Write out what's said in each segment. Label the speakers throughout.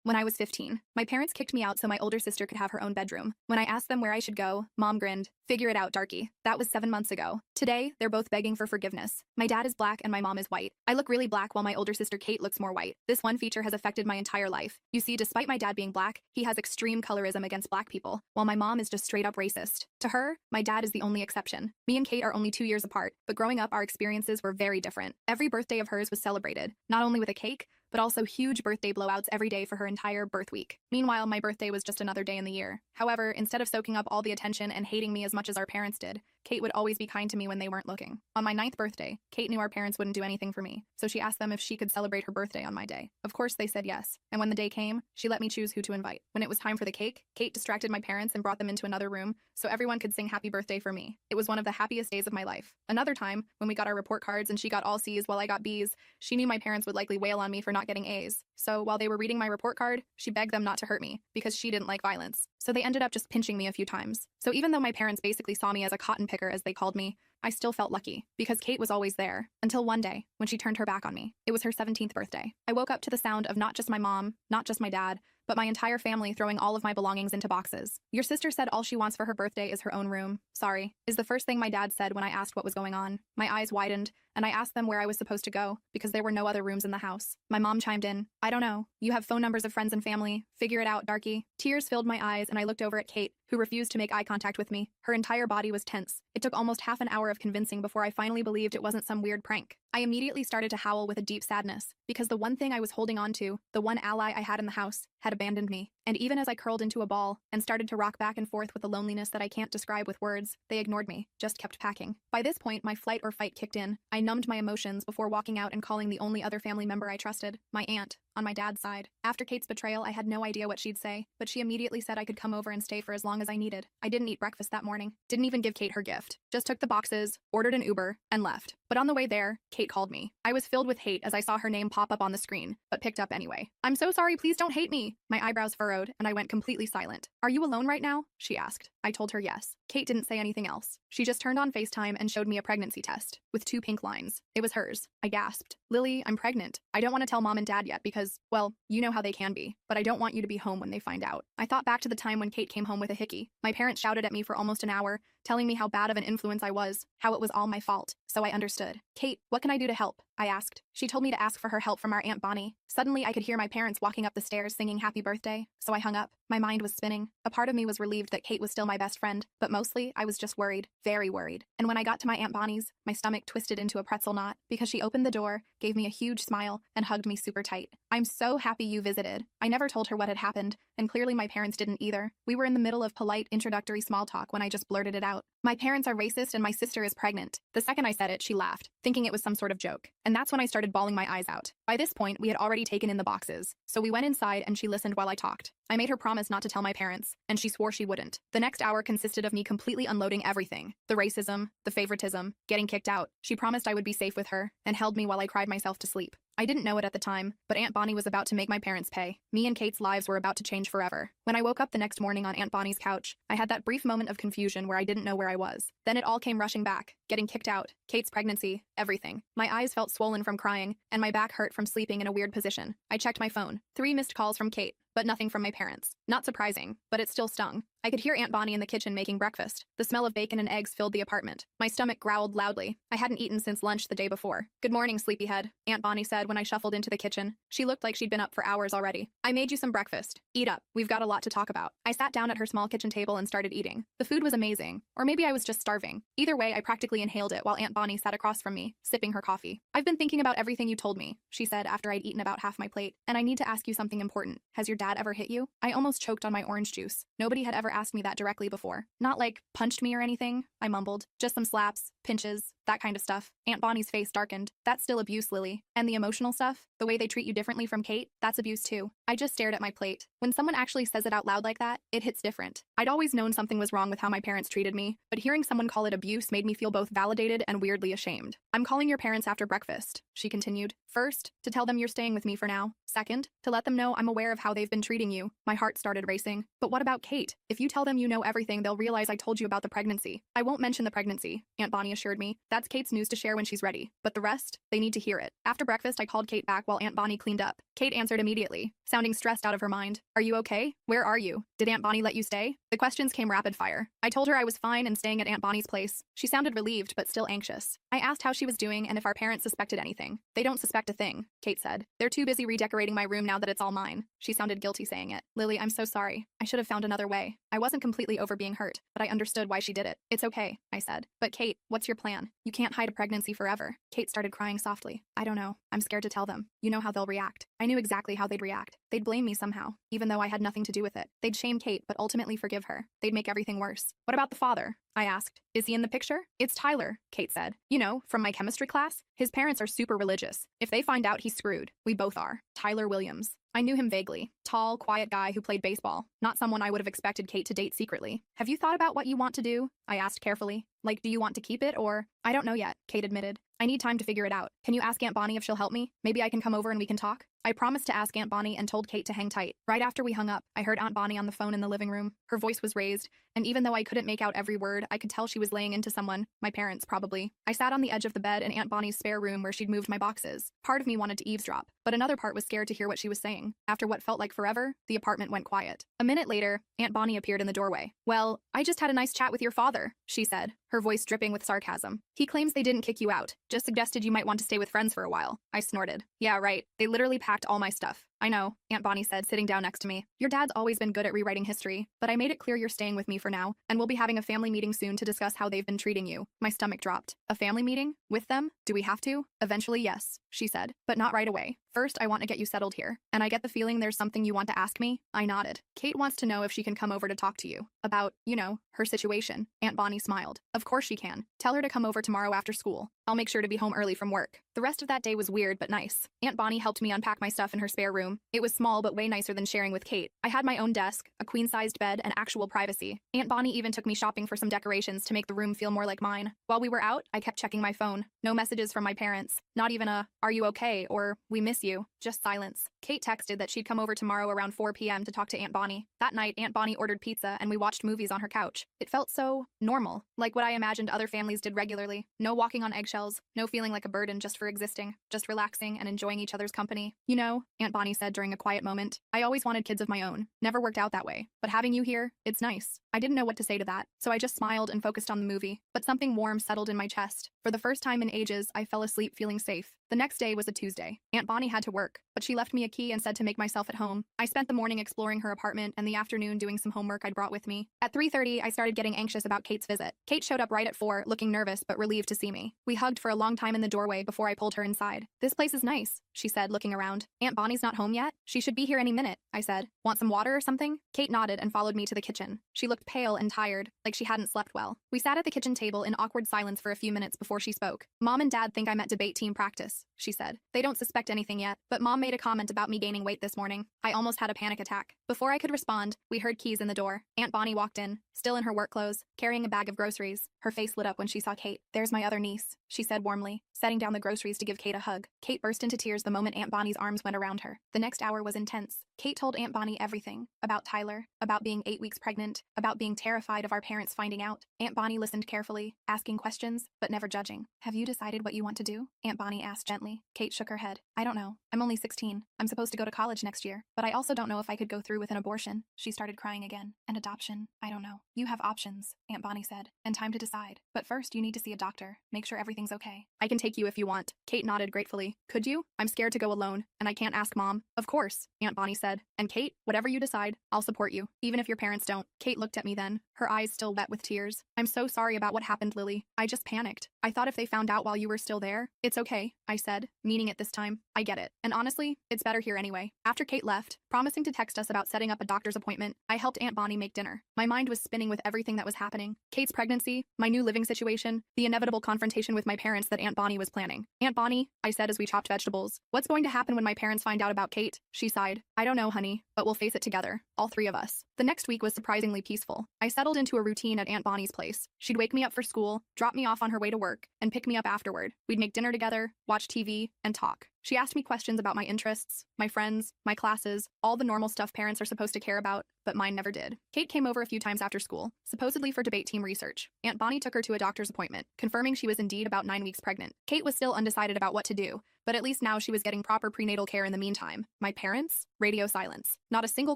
Speaker 1: When I was 15, my parents kicked me out so my older sister could have her own bedroom. When I asked them where I should go, Mom grinned. Figure it out, darky. That was 7 months ago. Today, they're both begging for forgiveness. My dad is black and my mom is white. I look really black while my older sister Kate looks more white. This one feature has affected my entire life. You see, despite my dad being black, he has extreme colorism against black people, while my mom is just straight up racist. To her, my dad is the only exception. Me and Kate are only 2 years apart, but growing up, our experiences were very different. Every birthday of hers was celebrated, not only with a cake, but also huge birthday blowouts every day for her entire birth week. Meanwhile, my birthday was just another day in the year. However, instead of soaking up all the attention and hating me as much as our parents did, Kate would always be kind to me when they weren't looking. On my 9th birthday, Kate knew our parents wouldn't do anything for me, so she asked them if she could celebrate her birthday on my day. Of course, they said yes, and when the day came, she let me choose who to invite. When it was time for the cake, Kate distracted my parents and brought them into another room so everyone could sing happy birthday for me. It was one of the happiest days of my life. Another time, when we got our report cards and she got all C's while I got B's, she knew my parents would likely wail on me for not getting A's. So while they were reading my report card, she begged them not to hurt me because she didn't like violence. So they ended up just pinching me a few times. So even though my parents basically saw me as a cotton picker, as they called me, I still felt lucky because Kate was always there until one day when she turned her back on me. It was her 17th birthday. I woke up to the sound of not just my mom, not just my dad, but my entire family throwing all of my belongings into boxes. Your sister said all she wants for her birthday is her own room. Sorry, is the first thing my dad said when I asked what was going on. My eyes widened, and I asked them where I was supposed to go because there were no other rooms in the house. My mom chimed in, I don't know. You have phone numbers of friends and family. Figure it out, darky. Tears filled my eyes, and I looked over at Kate, who refused to make eye contact with me. Her entire body was tense. It took almost half an hour of convincing before I finally believed it wasn't some weird prank. I immediately started to howl with a deep sadness because the one thing I was holding on to, the one ally I had in the house, had abandoned me. And even as I curled into a ball and started to rock back and forth with a loneliness that I can't describe with words, they ignored me, just kept packing. By this point, my flight or fight kicked in. I numbed my emotions before walking out and calling the only other family member I trusted, my aunt, on my dad's side. After Kate's betrayal, I had no idea what she'd say, but she immediately said I could come over and stay for as long as I needed. I didn't eat breakfast that morning, didn't even give Kate her gift, just took the boxes, ordered an Uber, and left. But on the way there, Kate called me. I was filled with hate as I saw her name pop up on the screen, but picked up anyway. I'm so sorry, please don't hate me. My eyebrows furrowed, and I went completely silent. Are you alone right now? She asked. I told her yes. Kate didn't say anything else. She just turned on FaceTime and showed me a pregnancy test, with 2 pink lines. It was hers. I gasped. Lily, I'm pregnant. I don't want to tell mom and dad yet because, well, you know how they can be, but I don't want you to be home when they find out. I thought back to the time when Kate came home with a hickey. My parents shouted at me for almost an hour, telling me how bad of an influence I was, how it was all my fault. So I understood. Kate, what can I do to help? I asked. She told me to ask for her help from our Aunt Bonnie. Suddenly, I could hear my parents walking up the stairs singing happy birthday, so I hung up. My mind was spinning. A part of me was relieved that Kate was still my best friend, but mostly, I was just worried, very worried. And when I got to my Aunt Bonnie's, my stomach twisted into a pretzel knot because she opened the door, gave me a huge smile, and hugged me super tight. I'm so happy you visited. I never told her what had happened, and clearly my parents didn't either. We were in the middle of polite, introductory small talk when I just blurted it out. My parents are racist and my sister is pregnant. The second I said it, she laughed, thinking it was some sort of joke. And that's when I started bawling my eyes out. By this point, we had already taken in the boxes, so we went inside and she listened while I talked. I made her promise not to tell my parents, and she swore she wouldn't. The next hour consisted of me completely unloading everything. The racism, the favoritism, getting kicked out. She promised I would be safe with her, and held me while I cried myself to sleep. I didn't know it at the time, but Aunt Bonnie was about to make my parents pay. Me and Kate's lives were about to change forever. When I woke up the next morning on Aunt Bonnie's couch, I had that brief moment of confusion where I didn't know where I was. Then it all came rushing back, getting kicked out, Kate's pregnancy, everything. My eyes felt swollen from crying, and my back hurt from sleeping in a weird position. I checked my phone. 3 missed calls from Kate, but nothing from my parents. Not surprising, but it still stung. I could hear Aunt Bonnie in the kitchen making breakfast. The smell of bacon and eggs filled the apartment. My stomach growled loudly. I hadn't eaten since lunch the day before. Good morning, sleepyhead, Aunt Bonnie said when I shuffled into the kitchen. She looked like she'd been up for hours already. I made you some breakfast. Eat up. We've got a lot to talk about. I sat down at her small kitchen table and started eating. The food was amazing. Or maybe I was just starving. Either way, I practically inhaled it while Aunt Bonnie sat across from me, sipping her coffee. I've been thinking about everything you told me, she said after I'd eaten about half my plate, and I need to ask you something important. Has your dad ever hit you? I almost choked on my orange juice. Nobody had ever asked me that directly before. Not like, punched me or anything, I mumbled. Just some slaps, pinches, that kind of stuff. Aunt Bonnie's face darkened. That's still abuse, Lily. And the emotional stuff, the way they treat you differently from Kate, that's abuse too. I just stared at my plate. When someone actually says it out loud like that, it hits different. I'd always known something was wrong with how my parents treated me, but hearing someone call it abuse made me feel both validated and weirdly ashamed. I'm calling your parents after breakfast, she continued. First, to tell them you're staying with me for now. Second, to let them know I'm aware of how they've been treating you. My heart started racing. But what about Kate? If you tell them you know everything, they'll realize I told you about the pregnancy. I won't mention the pregnancy, Aunt Bonnie assured me. That's Kate's news to share when she's ready. But the rest, they need to hear it. After breakfast, I called Kate back while Aunt Bonnie cleaned up. Kate answered immediately, sounding stressed out of her mind. Are you okay? Where are you? Did Aunt Bonnie let you stay? The questions came rapid fire. I told her I was fine and staying at Aunt Bonnie's place. She sounded relieved, but still anxious. I asked how she was doing and if our parents suspected anything. They don't suspect a thing, Kate said. They're too busy redecorating my room now that it's all mine. She sounded guilty saying it. Lily, I'm so sorry. I should have found another way. I wasn't completely over being hurt, but I understood why she did it. It's okay, I said. But Kate, what's your plan? You can't hide a pregnancy forever. Kate started crying softly. I don't know. I'm scared to tell them. You know how they'll react. I knew exactly how they'd react. They'd blame me somehow, even though I had nothing to do with it. They'd shame Kate, but ultimately forgive her. They'd make everything worse. What about the father? I asked. Is he in the picture? It's Tyler, Kate said. You know, from my chemistry class. His parents are super religious. If they find out, he's screwed. We both are. Tyler Williams. I knew him vaguely. Tall, quiet guy who played baseball. Not someone I would have expected Kate to date secretly. Have you thought about what you want to do? I asked carefully. Like, do you want to keep it or? I don't know yet, Kate admitted. I need time to figure it out. Can you ask Aunt Bonnie if she'll help me? Maybe I can come over and we can talk? I promised to ask Aunt Bonnie and told Kate to hang tight. Right after we hung up, I heard Aunt Bonnie on the phone in the living room. Her voice was raised, and even though I couldn't make out every word, I could tell she was laying into someone, my parents probably. I sat on the edge of the bed in Aunt Bonnie's spare room where she'd moved my boxes. Part of me wanted to eavesdrop, but another part was scared to hear what she was saying. After what felt like forever, the apartment went quiet. A minute later, Aunt Bonnie appeared in the doorway. Well, I just had a nice chat with your father, she said, her voice dripping with sarcasm. He claims they didn't kick you out, just suggested you might want to stay with friends for a while. I snorted. Yeah, right. They literally packed all my stuff. I know, Aunt Bonnie said, sitting down next to me. Your dad's always been good at rewriting history, but I made it clear you're staying with me for now, and we'll be having a family meeting soon to discuss how they've been treating you. My stomach dropped. A family meeting? With them? Do we have to? Eventually, yes, she said, but not right away. First, I want to get you settled here, and I get the feeling there's something you want to ask me. I nodded. Kate wants to know if she can come over to talk to you. About, you know, her situation. Aunt Bonnie smiled. Of course she can. Tell her to come over tomorrow after school. I'll make sure to be home early from work. The rest of that day was weird but nice. Aunt Bonnie helped me unpack my stuff in her spare room. It was small but way nicer than sharing with Kate. I had my own desk, a queen-sized bed, and actual privacy. Aunt Bonnie even took me shopping for some decorations to make the room feel more like mine. While we were out, I kept checking my phone. No messages from my parents. Not even a, "Are you okay?" or "We miss you." Just silence. Kate texted that she'd come over tomorrow around 4 p.m. to talk to Aunt Bonnie. That night, Aunt Bonnie ordered pizza and we watched movies on her couch. It felt so normal, like what I imagined other families did regularly. No walking on eggshells, no feeling like a burden just for existing, just relaxing and enjoying each other's company. You know, Aunt Bonnie said during a quiet moment, I always wanted kids of my own. Never worked out that way. But having you here, it's nice. I didn't know what to say to that, so I just smiled and focused on the movie. But something warm settled in my chest. For the first time in ages, I fell asleep feeling safe. The next day was a Tuesday. Aunt Bonnie had to work, but she left me a key and said to make myself at home. I spent the morning exploring her apartment and the afternoon doing some homework I'd brought with me. At 3:30, I started getting anxious about Kate's visit. Kate showed up right at 4, looking nervous but relieved to see me. We hugged for a long time in the doorway before I pulled her inside. This place is nice, she said, looking around. Aunt Bonnie's not home yet? She should be here any minute, I said. Want some water or something? Kate nodded and followed me to the kitchen. She looked pale and tired, like she hadn't slept well. We sat at the kitchen table in awkward silence for a few minutes before she spoke. Mom and Dad think I'm at debate team practice, she said. They don't suspect anything yet, but Mom made a comment about me gaining weight this morning. I almost had a panic attack. Before I could respond, we heard keys in the door. Aunt Bonnie walked in, still in her work clothes, carrying a bag of groceries. Her face lit up when she saw Kate. There's my other niece, she said warmly, setting down the groceries to give Kate a hug. Kate burst into tears the moment Aunt Bonnie's arms went around her. The next hour was intense. Kate told Aunt Bonnie everything. About Tyler, about being 8 weeks pregnant, about being terrified of our parents finding out. Aunt Bonnie listened carefully, asking questions, but never judging. Have you decided what you want to do? Aunt Bonnie asked gently. Kate shook her head. I don't know. I'm only 16. I'm supposed to go to college next year, but I also don't know if I could go through with an abortion. She started crying again. And adoption? I don't know. You have options, Aunt Bonnie said, and time to decide. But first, you need to see a doctor. Make sure everything's okay. I can take you if you want. Kate nodded gratefully. Could you? I'm scared to go alone, and I can't ask Mom. Of course, Aunt Bonnie said. And Kate, whatever you decide, I'll support you, even if your parents don't. Kate looked at me then, her eyes still wet with tears. I'm so sorry about what happened, Lily. I just panicked. I thought if they found out while you were still there. It's okay, I said, meaning it this time. I get it. And honestly, it's better here anyway. After Kate left, promising to text us about setting up a doctor's appointment, I helped Aunt Bonnie make dinner. My mind was spinning with everything that was happening. Kate's pregnancy, my new living situation, the inevitable confrontation with my parents that Aunt Bonnie was planning. Aunt Bonnie, I said as we chopped vegetables, what's going to happen when my parents find out about Kate? She sighed. I don't know, honey, but we'll face it together, all three of us. The next week was surprisingly peaceful. I settled into a routine at Aunt Bonnie's place. She'd wake me up for school, drop me off on her way to work, and pick me up afterward. We'd make dinner together, watch TV, and talk. She asked me questions about my interests, my friends, my classes, all the normal stuff parents are supposed to care about, but mine never did. Kate came over a few times after school, supposedly for debate team research. Aunt Bonnie took her to a doctor's appointment, confirming she was indeed about 9 weeks pregnant. Kate was still undecided about what to do, but at least now she was getting proper prenatal care in the meantime. My parents? Radio silence. Not a single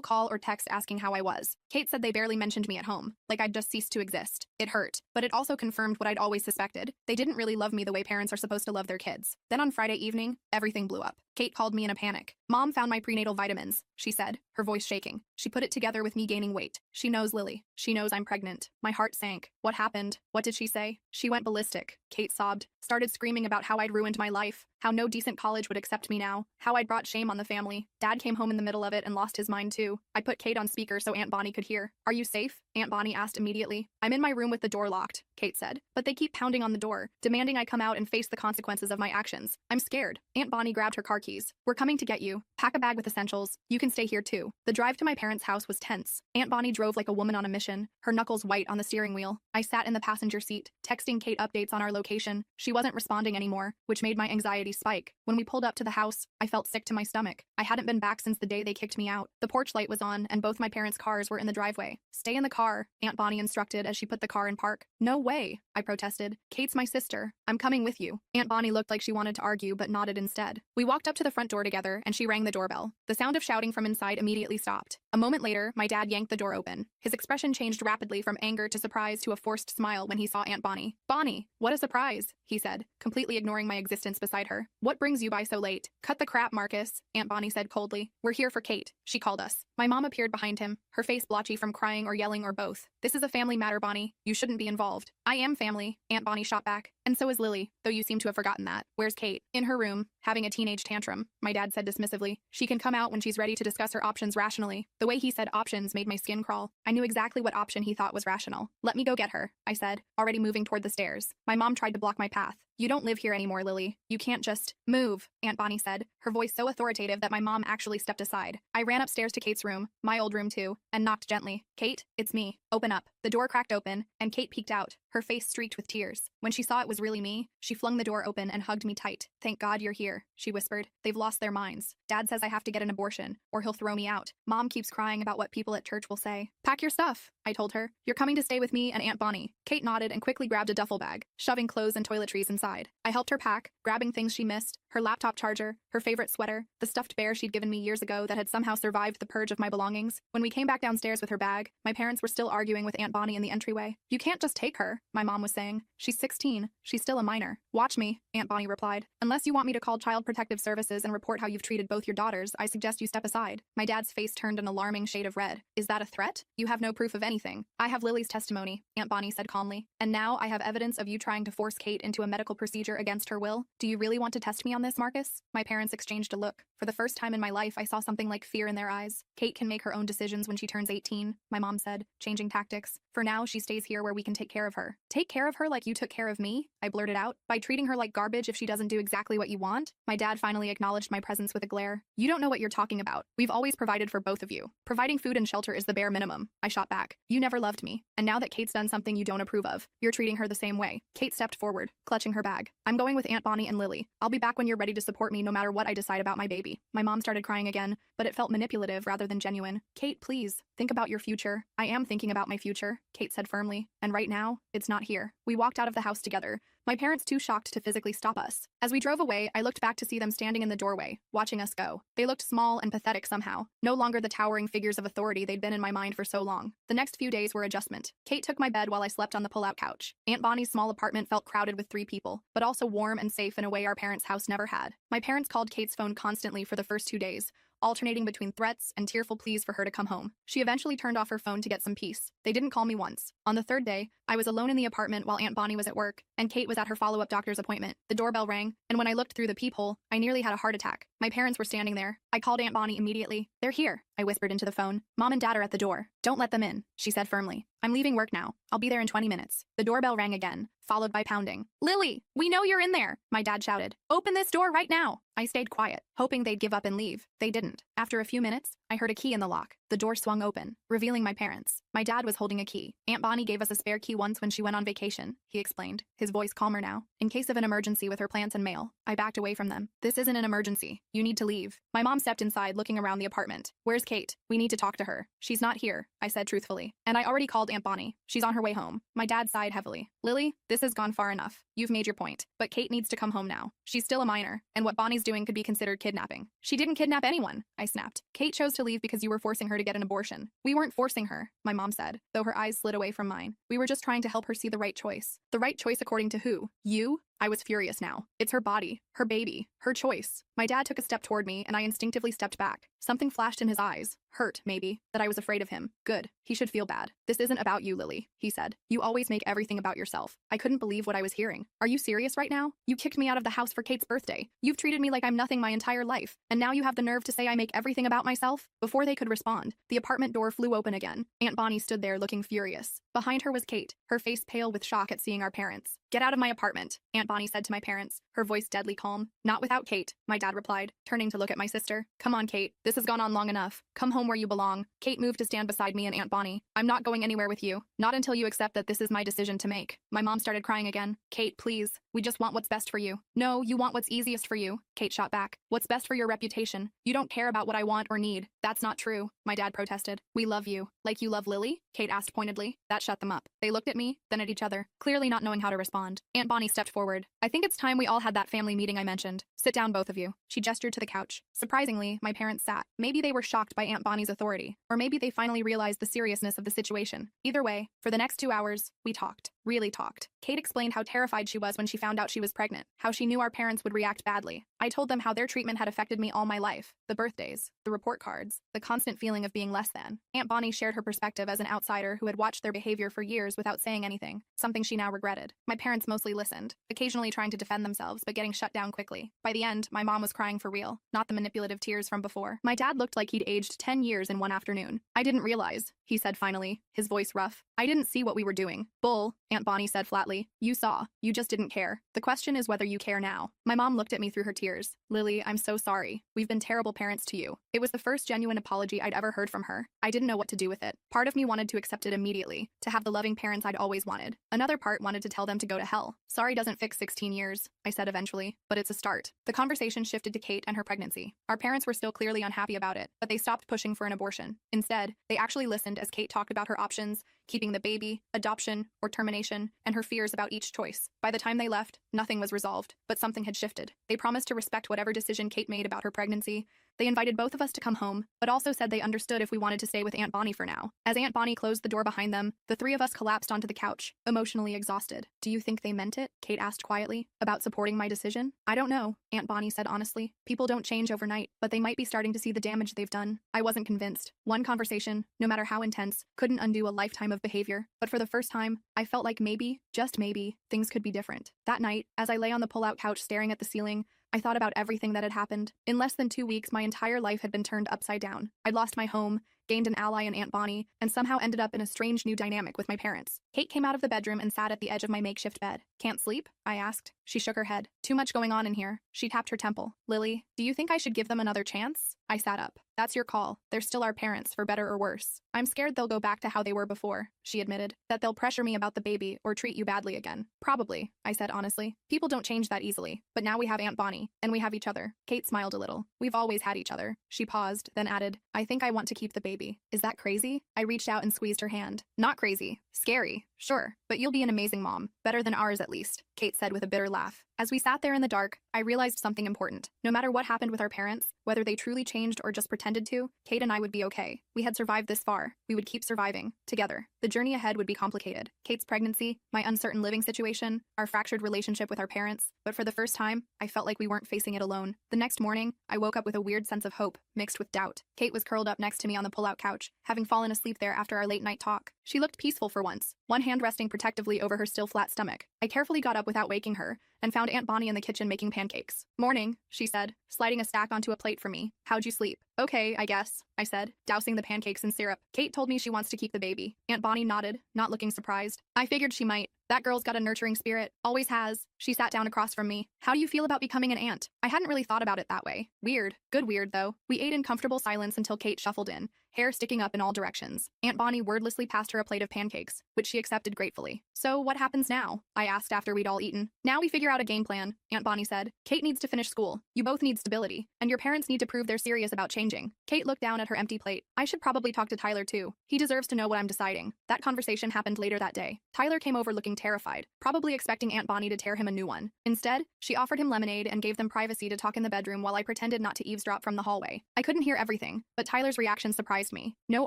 Speaker 1: call or text asking how I was. Kate said they barely mentioned me at home, like I'd just ceased to exist. It hurt, but it also confirmed what I'd always suspected. They didn't really love me the way parents are supposed to love their kids. Then on Friday evening, everything blew up. Kate called me in a panic. Mom found my prenatal vitamins, she said, her voice shaking. She put it together with me gaining weight. She knows Lily. She knows I'm pregnant. My heart sank. What happened? What did she say? She went ballistic. Kate sobbed, started screaming about how I'd ruined my life, how no decent college would accept me now, how I'd brought shame on the family. Dad came home in the middle of it and lost his mind too. I put Kate on speaker so Aunt Bonnie could hear. Are you safe? Aunt Bonnie asked immediately. I'm in my room with the door locked, Kate said, but they keep pounding on the door, demanding I come out and face the consequences of my actions. I'm scared. Aunt Bonnie grabbed her car keys. We're coming to get you. Pack a bag with essentials. You can stay here too. The drive to my parents' house was tense. Aunt Bonnie drove like a woman on a mission, her knuckles white on the steering wheel. I sat in the passenger seat, texting Kate updates on our location. She wasn't responding anymore, which made my anxiety spike. When we pulled up to the house, I felt sick to my stomach. I hadn't been back since the day they kicked me out. The porch light was on, and both my parents' cars were in the driveway. Stay in the car, Aunt Bonnie instructed as she put the car in park. No way, I protested. Kate's my sister. I'm coming with you. Aunt Bonnie looked like she wanted to argue but nodded instead. We walked up to the front door together and she rang the doorbell. The sound of shouting from inside immediately stopped. A moment later, my dad yanked the door open. His expression changed rapidly from anger to surprise to a forced smile when he saw Aunt Bonnie. Bonnie, what a surprise, he said, completely ignoring my existence beside her. What brings you by so late? Cut the crap, Marcus, Aunt Bonnie said coldly. We're here for Kate. She called us. My mom appeared behind him, her face blotchy from crying or yelling or both. This is a family matter, Bonnie. You shouldn't be involved. I am family, Aunt Bonnie shot back. And so is Lily, though you seem to have forgotten that. Where's Kate? In her room, having a teenage tantrum, my dad said dismissively. She can come out when she's ready to discuss her options rationally. The way he said options made my skin crawl. I knew exactly what option he thought was rational. Let me go get her, I said, already moving toward the stairs. My mom tried to block my path. You don't live here anymore, Lily. You can't just move, Aunt Bonnie said, her voice so authoritative that my mom actually stepped aside. I ran upstairs to Kate's room, my old room too, and knocked gently. Kate, it's me. Open up. The door cracked open, and Kate peeked out, her face streaked with tears. When she saw it was really me, she flung the door open and hugged me tight. Thank God you're here, she whispered. They've lost their minds. Dad says I have to get an abortion, or he'll throw me out. Mom keeps crying about what people at church will say. Pack your stuff, I told her. You're coming to stay with me and Aunt Bonnie. Kate nodded and quickly grabbed a duffel bag, shoving clothes and toiletries inside. I helped her pack, grabbing things she missed, her laptop charger, her favorite sweater, the stuffed bear she'd given me years ago that had somehow survived the purge of my belongings. When we came back downstairs with her bag, my parents were still arguing with Aunt Bonnie in the entryway. You can't just take her, my mom was saying. She's 16. She's still a minor. Watch me, Aunt Bonnie replied. Unless you want me to call Child Protective Services and report how you've treated both your daughters, I suggest you step aside. My dad's face turned an alarming shade of red. Is that a threat? You have no proof of anything. I have Lily's testimony, Aunt Bonnie said calmly. And now I have evidence of you trying to force Kate into a medical procedure against her will. Do you really want to test me on this, Marcus? My parents exchanged a look. For the first time in my life, I saw something like fear in their eyes. Kate can make her own decisions when she turns 18, my mom said, changing tactics. For now, she stays here where we can take care of her. Take care of her like you took care of me? I blurted out. By treating her like garbage if she doesn't do exactly what you want? My dad finally acknowledged my presence with a glare. You don't know what you're talking about. We've always provided for both of you. Providing food and shelter is the bare minimum, I shot back. You never loved me. And now that Kate's done something you don't approve of, you're treating her the same way. Kate stepped forward, clutching her bag. I'm going with Aunt Bonnie and Lily. I'll be back when you're ready to support me no matter what I decide about my baby. My mom started crying again, but it felt manipulative rather than genuine. Kate, please, think about your future. I am thinking about my future, Kate said firmly. And right now, it's not here. We walked out of the house together, my parents too shocked to physically stop us. As we drove away, I looked back to see them standing in the doorway, watching us go. They looked small and pathetic somehow, no longer the towering figures of authority they'd been in my mind for so long. The next few days were adjustment. Kate took my bed while I slept on the pull-out couch. Aunt Bonnie's small apartment felt crowded with 3 people, but also warm and safe in a way our parents' house never had. My parents called Kate's phone constantly for the first 2 days, alternating between threats and tearful pleas for her to come home. She eventually turned off her phone to get some peace. They didn't call me once. On the 3rd day, I was alone in the apartment while Aunt Bonnie was at work, and Kate was at her follow-up doctor's appointment. The doorbell rang, and when I looked through the peephole, I nearly had a heart attack. My parents were standing there. I called Aunt Bonnie immediately. They're here, I whispered into the phone. Mom and Dad are at the door. Don't let them in, she said firmly. I'm leaving work now. I'll be there in 20 minutes. The doorbell rang again, followed by pounding. Lily, we know you're in there, my dad shouted. Open this door right now. I stayed quiet, hoping they'd give up and leave. They didn't. After a few minutes, I heard a key in the lock. The door swung open, revealing my parents. My dad was holding a key. Aunt Bonnie gave us a spare key once when she went on vacation, he explained, his voice calmer now. In case of an emergency with her plants and mail. I backed away from them. This isn't an emergency. You need to leave. My mom stepped inside, looking around the apartment. Where's Kate? We need to talk to her. She's not here, I said truthfully. And I already called Aunt Bonnie. She's on her way home. My dad sighed heavily. Lily, this has gone far enough. You've made your point. But Kate needs to come home now. She's still a minor, and what Bonnie's doing could be considered kidnapping. She didn't kidnap anyone, I snapped. Kate chose to leave because you were forcing her to get an abortion. We weren't forcing her, my mom said, though her eyes slid away from mine. We were just trying to help her see the right choice. The right choice according to who? You? I was furious now. It's her body, her baby, her choice. My dad took a step toward me, and I instinctively stepped back. Something flashed in his eyes. Hurt, maybe, that I was afraid of him. Good. He should feel bad. This isn't about you, Lily, he said. You always make everything about yourself. I couldn't believe what I was hearing. Are you serious right now? You kicked me out of the house for Kate's birthday. You've treated me like I'm nothing my entire life. And now you have the nerve to say I make everything about myself? Before they could respond, the apartment door flew open again. Aunt Bonnie stood there looking furious. Behind her was Kate, her face pale with shock at seeing our parents. Get out of my apartment, Aunt Bonnie said to my parents, her voice deadly calm. Not without Kate, my dad replied, turning to look at my sister. Come on, Kate. This has gone on long enough. Come home where you belong. Kate moved to stand beside me and Aunt Bonnie. I'm not going anywhere with you. Not until you accept that this is my decision to make. My mom started crying again. Kate, please. We just want what's best for you. No, you want what's easiest for you, Kate shot back. What's best for your reputation. You don't care about what I want or need. That's not true, my dad protested. We love you. Like you love Lily? Kate asked pointedly. That shut them up. They looked at me, then at each other, clearly not knowing how to respond. Aunt Bonnie stepped forward. I think it's time we all had that family meeting I mentioned. Sit down, both of you. She gestured to the couch. Surprisingly, my parents sat. Maybe they were shocked by Aunt Bonnie's authority, or maybe they finally realized the seriousness of the situation. Either way, for the next 2 hours, we talked. Really talked. Kate explained how terrified she was when she found out she was pregnant, how she knew our parents would react badly. I told them how their treatment had affected me all my life. The birthdays, the report cards, the constant feeling of being less than. Aunt Bonnie shared her perspective as an outsider who had watched their behavior for years without saying anything, something she now regretted. My parents mostly listened, occasionally trying to defend themselves but getting shut down quickly. By the end, my mom was crying for real, not the manipulative tears from before. My dad looked like he'd aged 10 years in one afternoon. I didn't realize, he said finally, his voice rough. I didn't see what we were doing. Bull, Aunt Bonnie said flatly. You saw. You just didn't care. The question is whether you care now. My mom looked at me through her tears. Lily, I'm so sorry. We've been terrible parents to you. It was the first genuine apology I'd ever heard from her. I didn't know what to do with it. Part of me wanted to accept it immediately, to have the loving parents I'd always wanted. Another part wanted to tell them to go to hell. Sorry doesn't fix 16 years, I said eventually, but it's a start. The conversation shifted to Kate and her pregnancy. Our parents were still clearly unhappy about it, but they stopped pushing for an abortion. Instead, they actually listened as Kate talked about her options, keeping the baby, adoption, or termination, and her fears about each choice. By the time they left, nothing was resolved, but something had shifted. They promised to respect whatever decision Kate made about her pregnancy. They invited both of us to come home, but also said they understood if we wanted to stay with Aunt Bonnie for now. As Aunt Bonnie closed the door behind them, the three of us collapsed onto the couch, emotionally exhausted. Do you think they meant it? Kate asked quietly. About supporting my decision? I don't know, Aunt Bonnie said honestly. People don't change overnight, but they might be starting to see the damage they've done. I wasn't convinced. One conversation, no matter how intense, couldn't undo a lifetime of behavior. But for the first time, I felt like maybe, just maybe, things could be different. That night, as I lay on the pull-out couch staring at the ceiling, I thought about everything that had happened. In less than 2 weeks, my entire life had been turned upside down. I'd lost my home, gained an ally in Aunt Bonnie, and somehow ended up in a strange new dynamic with my parents. Kate came out of the bedroom and sat at the edge of my makeshift bed. Can't sleep? I asked. She shook her head. Too much going on in here. She tapped her temple. Lily, do you think I should give them another chance? I sat up. That's your call. They're still our parents, for better or worse. I'm scared they'll go back to how they were before, she admitted. That they'll pressure me about the baby or treat you badly again. Probably, I said honestly. People don't change that easily. But now we have Aunt Bonnie, and we have each other. Kate smiled a little. We've always had each other. She paused, then added, I think I want to keep the baby. Is that crazy? I reached out and squeezed her hand. Not crazy. Scary. Sure. But you'll be an amazing mom. Better than ours at least, Kate said with a bitter laugh. As we sat there in the dark, I realized something important. No matter what happened with our parents, whether they truly changed or just pretended to, Kate and I would be okay. We had survived this far. We would keep surviving. Together. The journey ahead would be complicated. Kate's pregnancy, my uncertain living situation, our fractured relationship with our parents. But for the first time, I felt like we weren't facing it alone. The next morning, I woke up with a weird sense of hope, mixed with doubt. Kate was curled up next to me on the pull-out couch, having fallen asleep there after our late-night talk. She looked peaceful for once, one hand resting protectively over her still flat stomach. I carefully got up without waking her and found Aunt Bonnie in the kitchen making pancakes. "Morning," she said, sliding a stack onto a plate for me. "How'd you sleep?" "Okay, I guess," I said, dousing the pancakes in syrup. "Kate told me she wants to keep the baby." Aunt Bonnie nodded, not looking surprised. "I figured she might. That girl's got a nurturing spirit. Always has." She sat down across from me. "How do you feel about becoming an aunt?" I hadn't really thought about it that way. Weird. Good weird, though. We ate in comfortable silence until Kate shuffled in, hair sticking up in all directions. Aunt Bonnie wordlessly passed her a plate of pancakes, which she accepted gratefully. "So what happens now?" I asked after we'd all eaten. "Now we figure out a game plan," Aunt Bonnie said. "Kate needs to finish school. You both need stability. And your parents need to prove they're serious about changing." Kate looked down at her empty plate. "I should probably talk to Tyler too. He deserves to know what I'm deciding." That conversation happened later that day. Tyler came over looking terrified, probably expecting Aunt Bonnie to tear him a new one. Instead, she offered him lemonade and gave them privacy to talk in the bedroom while I pretended not to eavesdrop from the hallway. I couldn't hear everything, but Tyler's reaction surprised me. No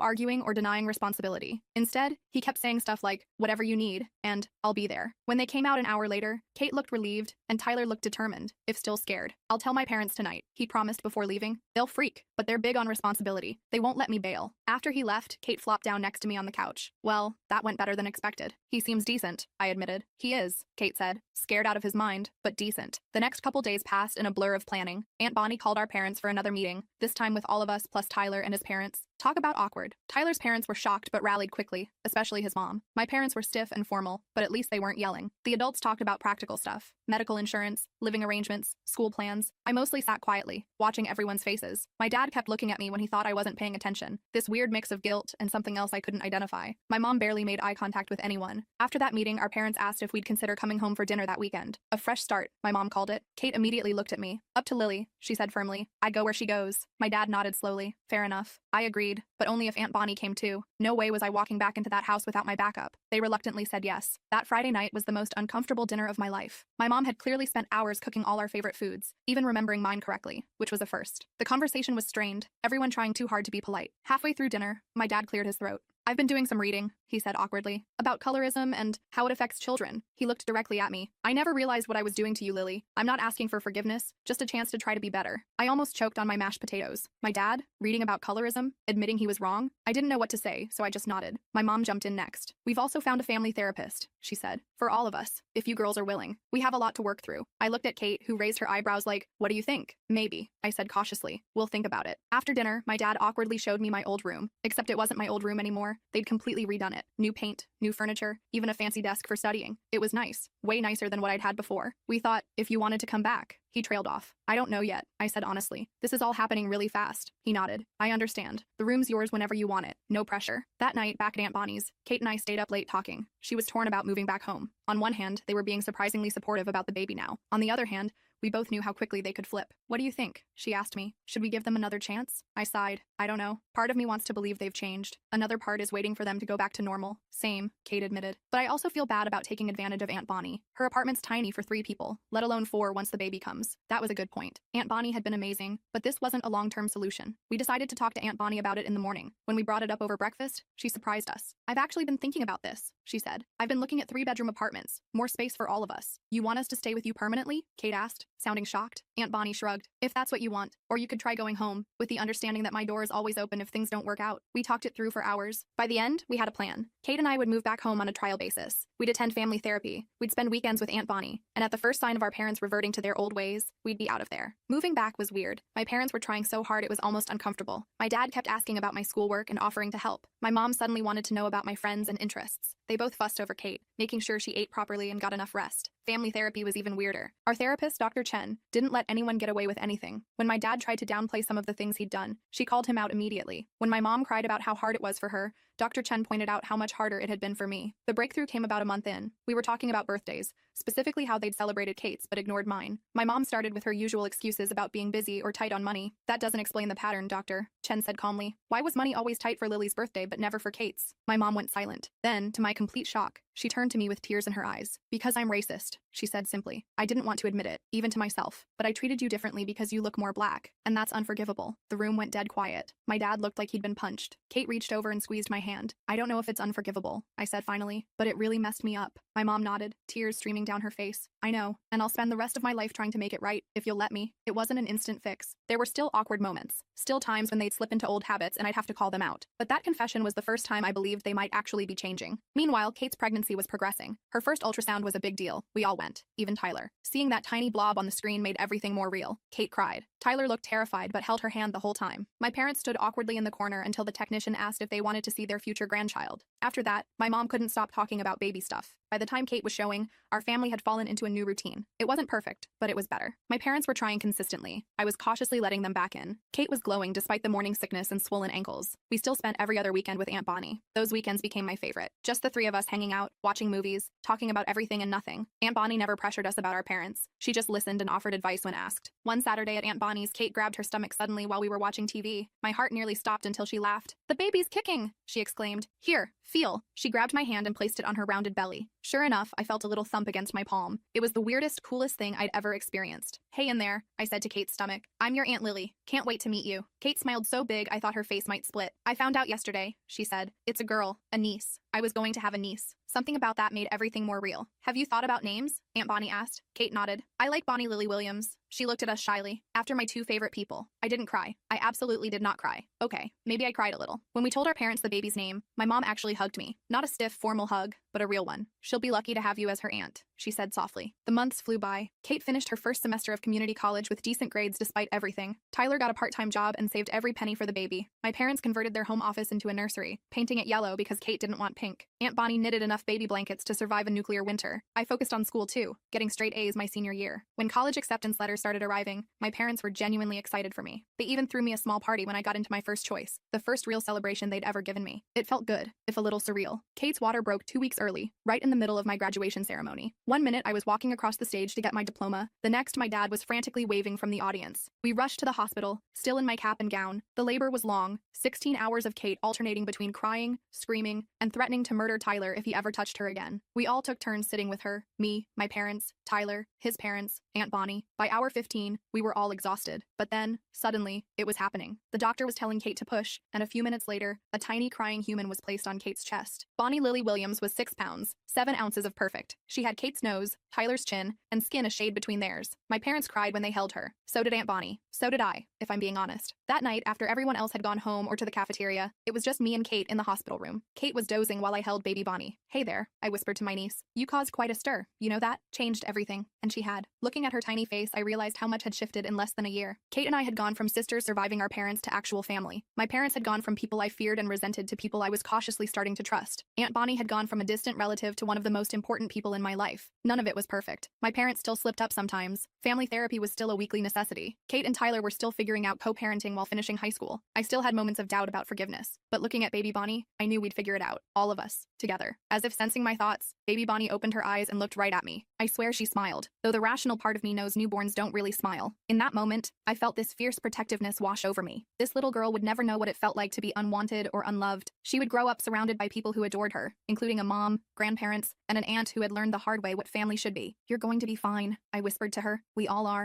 Speaker 1: arguing or denying responsibility. Instead, he kept saying stuff like, "Whatever you need," and "I'll be there." When they came out an hour later, Kate looked relieved, and Tyler looked determined, if still scared. "I'll tell my parents tonight," he promised before leaving. "They'll freak, but they're big on responsibility. They won't let me bail." After he left, Kate flopped down next to me on the couch. "Well, that went better than expected." "He seems decent," I admitted. "He is," Kate said, scared out of his mind, but decent. The next couple days passed in a blur of planning. Aunt Bonnie called our parents for another meeting, this time with all of us plus Tyler and his parents. Talk about awkward. Tyler's parents were shocked but rallied quickly, especially his mom. My parents were stiff and formal, but at least they weren't yelling. The adults talked about practical stuff, medical insurance, living arrangements, school plans. I mostly sat quietly, watching everyone's faces. My dad kept looking at me when he thought I wasn't paying attention, this weird mix of guilt and something else I couldn't identify. My mom barely made eye contact with anyone. After that meeting, our parents asked if we'd consider coming home for dinner that weekend. A fresh start, my mom called it. Kate immediately looked at me. "Up to Lily," she said firmly. "I go where she goes." My dad nodded slowly. "Fair enough." I agreed, but only if Aunt Bonnie came too. No way was I walking back into that house without my backup. They reluctantly said yes. That Friday night was the most uncomfortable dinner of my life. My mom had clearly spent hours cooking all our favorite foods, even remembering mine correctly, which was a first. The conversation was strained, everyone trying too hard to be polite. Halfway through dinner, my dad cleared his throat. "I've been doing some reading," he said awkwardly, "about colorism and how it affects children." He looked directly at me. "I never realized what I was doing to you, Lily. I'm not asking for forgiveness, just a chance to try to be better." I almost choked on my mashed potatoes. My dad, reading about colorism, admitting he was wrong. I didn't know what to say, so I just nodded. My mom jumped in next. "We've also found a family therapist," she said. "For all of us, if you girls are willing. We have a lot to work through." I looked at Kate, who raised her eyebrows like, "What do you think?" "Maybe," I said cautiously. "We'll think about it." After dinner, my dad awkwardly showed me my old room, except it wasn't my old room anymore. They'd completely redone it. New paint, new furniture, even a fancy desk for studying. It was nice. Way nicer than what I'd had before. "We thought, if you wanted to come back." He trailed off. "I don't know yet," I said honestly. "This is all happening really fast." He nodded. "I understand. The room's yours whenever you want it. No pressure." That night, back at Aunt Bonnie's, Kate and I stayed up late talking. She was torn about moving back home. On one hand, they were being surprisingly supportive about the baby now. On the other hand, we both knew how quickly they could flip. "What do you think?" she asked me. "Should we give them another chance?" I sighed. "I don't know. Part of me wants to believe they've changed. Another part is waiting for them to go back to normal." "Same," Kate admitted. "But I also feel bad about taking advantage of Aunt Bonnie. Her apartment's tiny for 3 people, let alone 4 once the baby comes." That was a good point. Aunt Bonnie had been amazing, but this wasn't a long-term solution. We decided to talk to Aunt Bonnie about it in the morning. When we brought it up over breakfast, she surprised us. "I've actually been thinking about this," she said. "I've been looking at 3-bedroom apartments. More space for all of us." "You want us to stay with you permanently?" Kate asked, sounding shocked. Aunt Bonnie shrugged. "If that's what you want. Or you could try going home, with the understanding that my door is always open if things don't work out." We talked it through for hours. By the end, we had a plan. Kate and I would move back home on a trial basis. We'd attend family therapy. We'd spend weekends with Aunt Bonnie. And at the first sign of our parents reverting to their old ways, we'd be out of there. Moving back was weird. My parents were trying so hard it was almost uncomfortable. My dad kept asking about my schoolwork and offering to help. My mom suddenly wanted to know about my friends and interests. They both fussed over Kate, making sure she ate properly and got enough rest. Family therapy was even weirder. Our therapist, Dr. Chen, didn't let anyone get away with anything. When my dad tried to downplay some of the things he'd done, she called him out immediately. When my mom cried about how hard it was for her, Dr. Chen pointed out how much harder it had been for me. The breakthrough came about a month in. We were talking about birthdays, specifically how they'd celebrated Kate's but ignored mine. My mom started with her usual excuses about being busy or tight on money. "That doesn't explain the pattern, doctor," Chen said calmly. "Why was money always tight for Lily's birthday but never for Kate's?" My mom went silent. Then, to my complete shock, she turned to me with tears in her eyes. "Because I'm racist," she said simply. I didn't want to admit it, even to myself, but I treated you differently because you look more black, and that's unforgivable. The room went dead quiet. My dad looked like he'd been punched. Kate reached over and squeezed my hand. I don't know if it's unforgivable, I said finally, but it really messed me up. My mom nodded, tears streaming down her face. I know, and I'll spend the rest of my life trying to make it right, if you'll let me. It wasn't an instant fix. There were still awkward moments, still times when they'd slip into old habits and I'd have to call them out. But that confession was the first time I believed they might actually be changing. Meanwhile, Kate's pregnancy was progressing. Her first ultrasound was a big deal. We all went, even Tyler. Seeing that tiny blob on the screen made everything more real. Kate cried. Tyler looked terrified but held her hand the whole time. My parents stood awkwardly in the corner until the technician asked if they wanted to see their future grandchild. After that, my mom couldn't stop talking about baby stuff. By the time Kate was showing, our family had fallen into a new routine. It wasn't perfect, but it was better. My parents were trying consistently. I was cautiously letting them back in. Kate was glowing despite the morning sickness and swollen ankles. We still spent every other weekend with Aunt Bonnie. Those weekends became my favorite. Just the three of us hanging out, watching movies, talking about everything and nothing. Aunt Bonnie never pressured us about our parents. She just listened and offered advice when asked. One Saturday at Aunt Bonnie's, Kate grabbed her stomach suddenly while we were watching TV. My heart nearly stopped until she laughed. "The baby's kicking," she exclaimed. "Here, feel." She grabbed my hand and placed it on her rounded belly. Sure enough, I felt a little thump against my palm. It was the weirdest, coolest thing I'd ever experienced. "Hey in there," I said to Kate's stomach. "I'm your Aunt Lily. Can't wait to meet you." Kate smiled so big I thought her face might split. "I found out yesterday," she said. "It's a girl, a niece. I was going to have a niece." Something about that made everything more real. "Have you thought about names?" Aunt Bonnie asked. Kate nodded. "I like Bonnie Lily Williams." She looked at us shyly. "After my two favorite people." I didn't cry. I absolutely did not cry. Okay, maybe I cried a little. When we told our parents the baby's name, my mom actually hugged me. Not a stiff, formal hug, but a real one. "She'll be lucky to have you as her aunt," she said softly. The months flew by. Kate finished her first semester of community college with decent grades despite everything. Tyler got a part-time job and saved every penny for the baby. My parents converted their home office into a nursery, painting it yellow because Kate didn't want pink. Aunt Bonnie knitted enough baby blankets to survive a nuclear winter. I focused on school too, getting straight A's my senior year. When college acceptance letters started arriving, my parents were genuinely excited for me. They even threw me a small party when I got into my first choice, the first real celebration they'd ever given me. It felt good, if a little surreal. Kate's water broke 2 weeks early, right in the middle of my graduation ceremony. One minute I was walking across the stage to get my diploma, the next my dad was frantically waving from the audience. We rushed to the hospital, still in my cap and gown. The labor was long, 16 hours of Kate alternating between crying, screaming, and threatening to murder Tyler if he ever touched her again. We all took turns sitting with her, me, my parents, Tyler, his parents, Aunt Bonnie. By hour 15, we were all exhausted. But then, suddenly, it was happening. The doctor was telling Kate to push, and a few minutes later, a tiny crying human was placed on Kate's chest. Bonnie Lily Williams was 6 pounds, 7 ounces of perfect. She had Kate's nose, Tyler's chin, and skin a shade between theirs. My parents cried when they held her. So did Aunt Bonnie. So did I, if I'm being honest. That night, after everyone else had gone home or to the cafeteria, it was just me and Kate in the hospital room. Kate was dozing while I held baby Bonnie. "Hey there," I whispered to my niece. "You caused quite a stir. You know that? Changed everything." And she had. Looking at her tiny face, I realized how much had shifted in less than a year. Kate and I had gone from sisters surviving our parents to actual family. My parents had gone from people I feared and resented to people I was cautiously starting to trust. Aunt Bonnie had gone from a distant relative to one of the most important people in my life. None of it was perfect. My parents still slipped up sometimes. Family therapy was still a weekly necessity. Kate and Tyler were still figuring out co-parenting while finishing high school. I still had moments of doubt about forgiveness. But looking at baby Bonnie, I knew we'd figure it out. All of us. Together. As if sensing my thoughts, baby Bonnie opened her eyes and looked right at me. I swear she smiled, though the rational part of me knows newborns don't really smile. In that moment, I felt this fierce protectiveness wash over me. This little girl would never know what it felt like to be unwanted or unloved. She would grow up surrounded by people who adored her, including a mom, grandparents, and an aunt who had learned the hard way what family should be. "You're going to be fine," I whispered to her. "We all are."